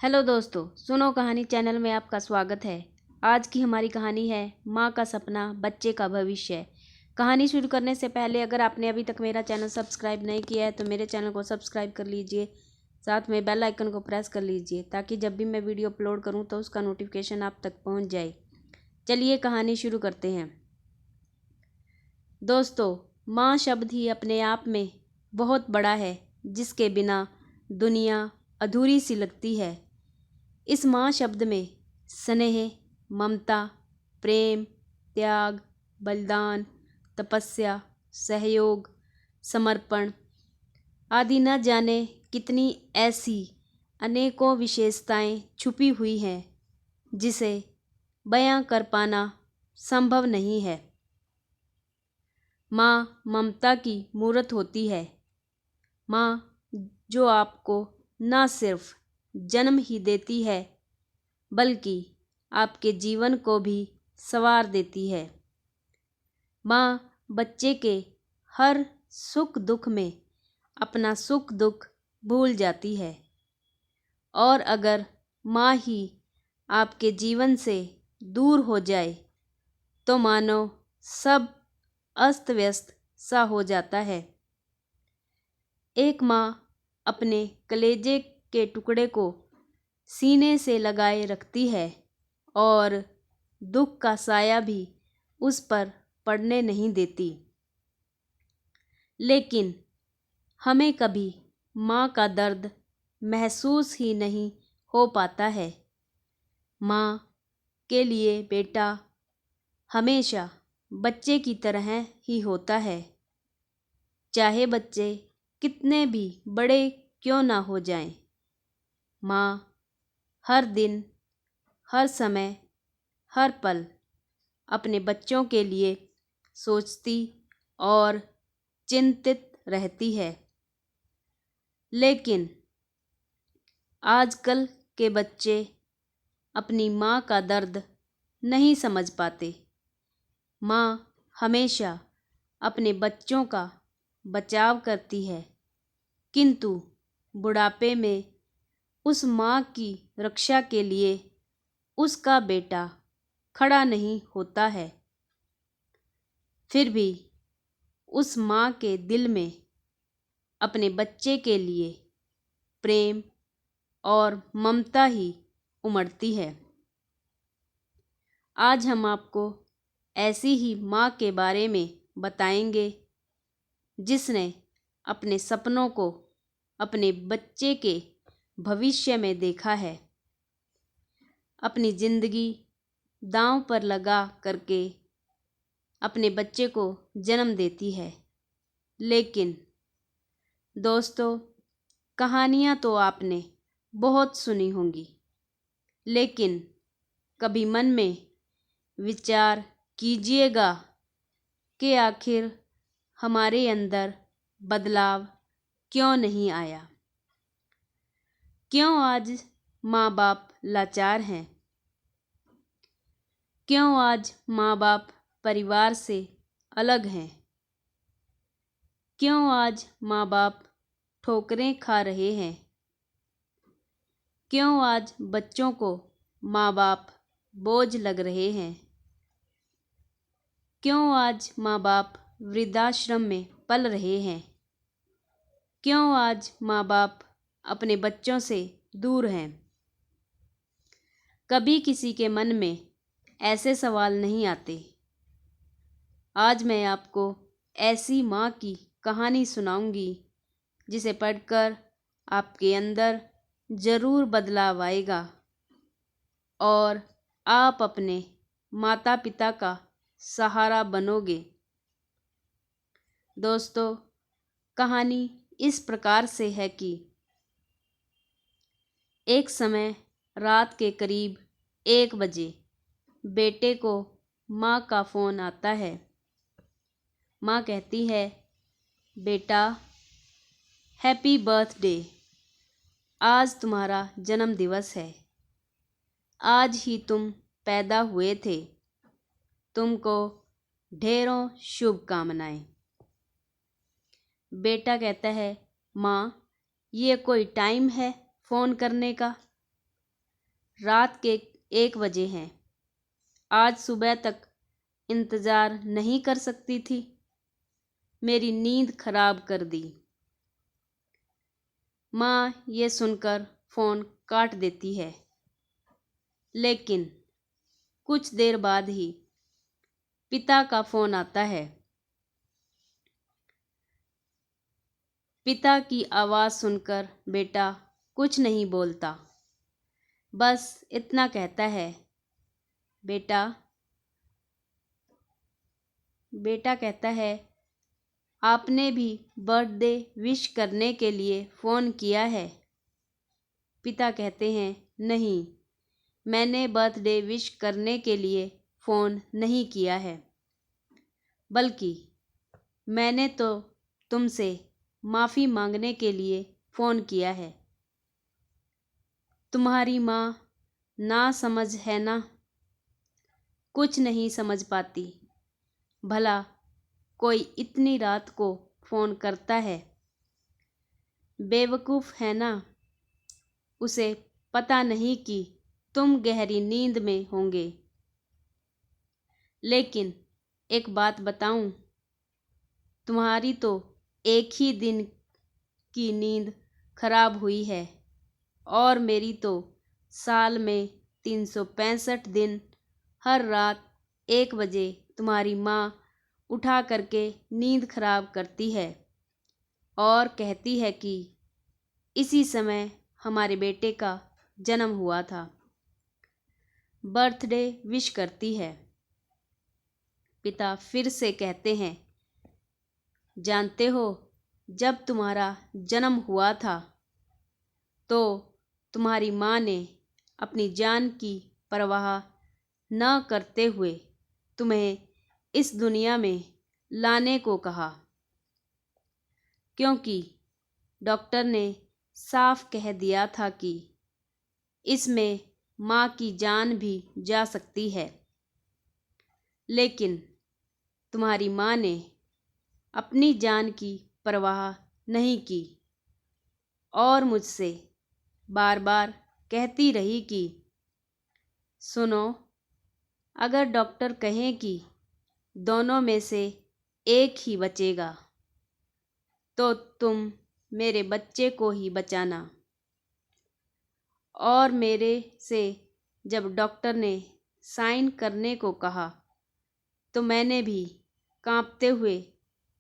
Hello दोस्तों, सुनो कहानी चैनल में आपका स्वागत है। आज की हमारी कहानी है माँ का सपना बच्चे का भविष्य। कहानी शुरू करने से पहले अगर आपने अभी तक मेरा चैनल सब्सक्राइब नहीं किया है तो मेरे चैनल को सब्सक्राइब कर लीजिए, साथ में बेल आइकन को प्रेस कर लीजिए ताकि जब भी मैं वीडियो अपलोड करूँ तो उसका नोटिफिकेशन आप तक पहुँच जाए। चलिए कहानी शुरू करते हैं। दोस्तों, माँ शब्द ही अपने आप में बहुत बड़ा है, जिसके बिना दुनिया अधूरी सी लगती है। इस माँ शब्द में स्नेह, ममता, प्रेम, त्याग, बलिदान, तपस्या, सहयोग, समर्पण आदि न जाने कितनी ऐसी अनेकों विशेषताएं छुपी हुई हैं जिसे बयां कर पाना संभव नहीं है। माँ ममता की मूरत होती है। माँ जो आपको न सिर्फ जन्म ही देती है बल्कि आपके जीवन को भी संवार देती है। माँ बच्चे के हर सुख दुख में अपना सुख दुख भूल जाती है, और अगर माँ ही आपके जीवन से दूर हो जाए तो मानो सब अस्त व्यस्त सा हो जाता है। एक माँ अपने कलेजे के टुकड़े को सीने से लगाए रखती है और दुख का साया भी उस पर पड़ने नहीं देती। लेकिन हमें कभी माँ का दर्द महसूस ही नहीं हो पाता है। माँ के लिए बेटा हमेशा बच्चे की तरह ही होता है, चाहे बच्चे कितने भी बड़े क्यों ना हो जाएं। माँ हर दिन, हर समय, हर पल अपने बच्चों के लिए सोचती और चिंतित रहती है। लेकिन आजकल के बच्चे अपनी माँ का दर्द नहीं समझ पाते। माँ हमेशा अपने बच्चों का बचाव करती है, किंतु बुढ़ापे में उस माँ की रक्षा के लिए उसका बेटा खड़ा नहीं होता है। फिर भी उस माँ के दिल में अपने बच्चे के लिए प्रेम और ममता ही उमड़ती है। आज हम आपको ऐसी ही माँ के बारे में बताएंगे जिसने अपने सपनों को अपने बच्चे के भविष्य में देखा है। अपनी जिंदगी दांव पर लगा करके अपने बच्चे को जन्म देती है। लेकिन दोस्तों, कहानियाँ तो आपने बहुत सुनी होंगी, लेकिन कभी मन में विचार कीजिएगा कि आखिर हमारे अंदर बदलाव क्यों नहीं आया। क्यों आज माँ बाप लाचार हैं? क्यों आज माँ बाप परिवार से अलग हैं? क्यों आज माँ बाप ठोकरें खा रहे हैं? क्यों आज बच्चों को माँ बाप बोझ लग रहे हैं? क्यों आज माँ बाप वृद्धाश्रम में पल रहे हैं? क्यों आज माँ बाप अपने बच्चों से दूर हैं? कभी किसी के मन में ऐसे सवाल नहीं आते। आज मैं आपको ऐसी माँ की कहानी सुनाऊंगी जिसे पढ़कर आपके अंदर ज़रूर बदलाव आएगा और आप अपने माता पिता का सहारा बनोगे। दोस्तों, कहानी इस प्रकार से है कि एक समय रात के करीब 1 बजे बेटे को माँ का फ़ोन आता है। माँ कहती है, बेटा हैप्पी बर्थडे, आज तुम्हारा जन्म दिवस है। आज ही तुम पैदा हुए थे। तुमको ढेरों शुभकामनाएं। बेटा कहता है, माँ ये कोई टाइम है फ़ोन करने का? रात के 1 बजे हैं। आज सुबह तक इंतज़ार नहीं कर सकती थी? मेरी नींद खराब कर दी। माँ ये सुनकर फ़ोन काट देती है, लेकिन कुछ देर बाद ही पिता का फ़ोन आता है। पिता की आवाज़ सुनकर बेटा कुछ नहीं बोलता, बस इतना कहता है, बेटा कहता है, आपने भी बर्थडे विश करने के लिए फ़ोन किया है? पिता कहते हैं, नहीं, मैंने बर्थडे विश करने के लिए फ़ोन नहीं किया है, बल्कि मैंने तो तुमसे माफ़ी मांगने के लिए फ़ोन किया है। तुम्हारी माँ नासमझ है ना, कुछ नहीं समझ पाती। भला कोई इतनी रात को फ़ोन करता है? बेवकूफ़ है ना, उसे पता नहीं कि तुम गहरी नींद में होंगे। लेकिन एक बात बताऊं, तुम्हारी तो एक ही दिन की नींद खराब हुई है और मेरी तो साल में 365 दिन हर रात 1 बजे तुम्हारी माँ उठा करके नींद खराब करती है और कहती है कि इसी समय हमारे बेटे का जन्म हुआ था। बर्थडे विश करती है। पिता फिर से कहते हैं, जानते हो, जब तुम्हारा जन्म हुआ था तो तुम्हारी माँ ने अपनी जान की परवाह न करते हुए तुम्हें इस दुनिया में लाने को कहा, क्योंकि डॉक्टर ने साफ कह दिया था कि इसमें माँ की जान भी जा सकती है। लेकिन तुम्हारी माँ ने अपनी जान की परवाह नहीं की और मुझसे बार बार कहती रही कि सुनो, अगर डॉक्टर कहें कि दोनों में से एक ही बचेगा तो तुम मेरे बच्चे को ही बचाना। और मेरे से जब डॉक्टर ने साइन करने को कहा तो मैंने भी कांपते हुए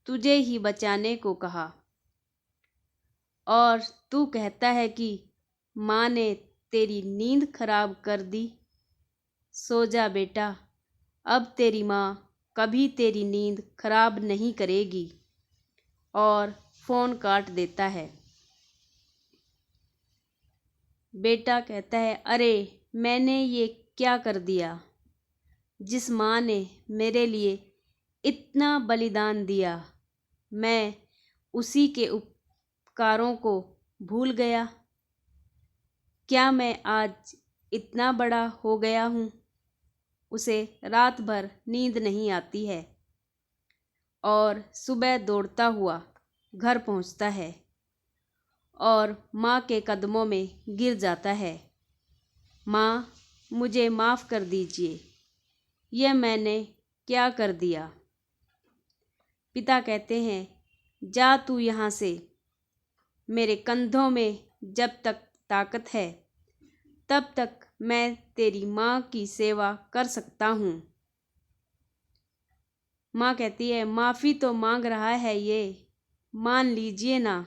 तुझे ही बचाने को कहा। और तू कहता है कि माँ ने तेरी नींद खराब कर दी। सो जा बेटा, अब तेरी माँ कभी तेरी नींद खराब नहीं करेगी। और फ़ोन काट देता है। बेटा कहता है, अरे मैंने ये क्या कर दिया? जिस माँ ने मेरे लिए इतना बलिदान दिया, मैं उसी के उपकारों को भूल गया। क्या मैं आज इतना बड़ा हो गया हूँ? उसे रात भर नींद नहीं आती है और सुबह दौड़ता हुआ घर पहुँचता है और माँ के कदमों में गिर जाता है। माँ, मुझे माफ़ कर दीजिए, यह मैंने क्या कर दिया? पिता कहते हैं, जा तू यहाँ से। मेरे कंधों में जब तक ताकत है तब तक मैं तेरी माँ की सेवा कर सकता हूँ। माँ कहती है, माफ़ी तो मांग रहा है, ये मान लीजिए ना।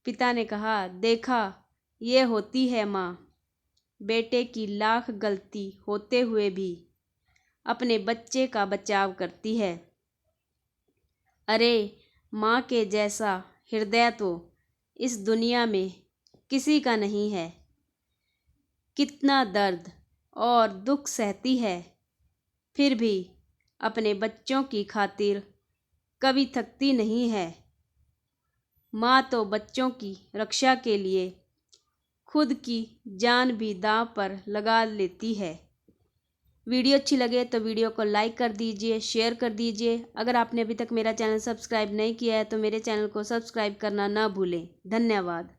पिता ने कहा, देखा, ये होती है माँ, बेटे की लाख गलती होते हुए भी अपने बच्चे का बचाव करती है। अरे माँ के जैसा हृदय तो इस दुनिया में किसी का नहीं है। कितना दर्द और दुख सहती है, फिर भी अपने बच्चों की खातिर कभी थकती नहीं है। माँ तो बच्चों की रक्षा के लिए खुद की जान भी दांव पर लगा लेती है। वीडियो अच्छी लगे तो वीडियो को लाइक कर दीजिए, शेयर कर दीजिए। अगर आपने अभी तक मेरा चैनल सब्सक्राइब नहीं किया है तो मेरे चैनल को सब्सक्राइब करना ना भूलें। धन्यवाद।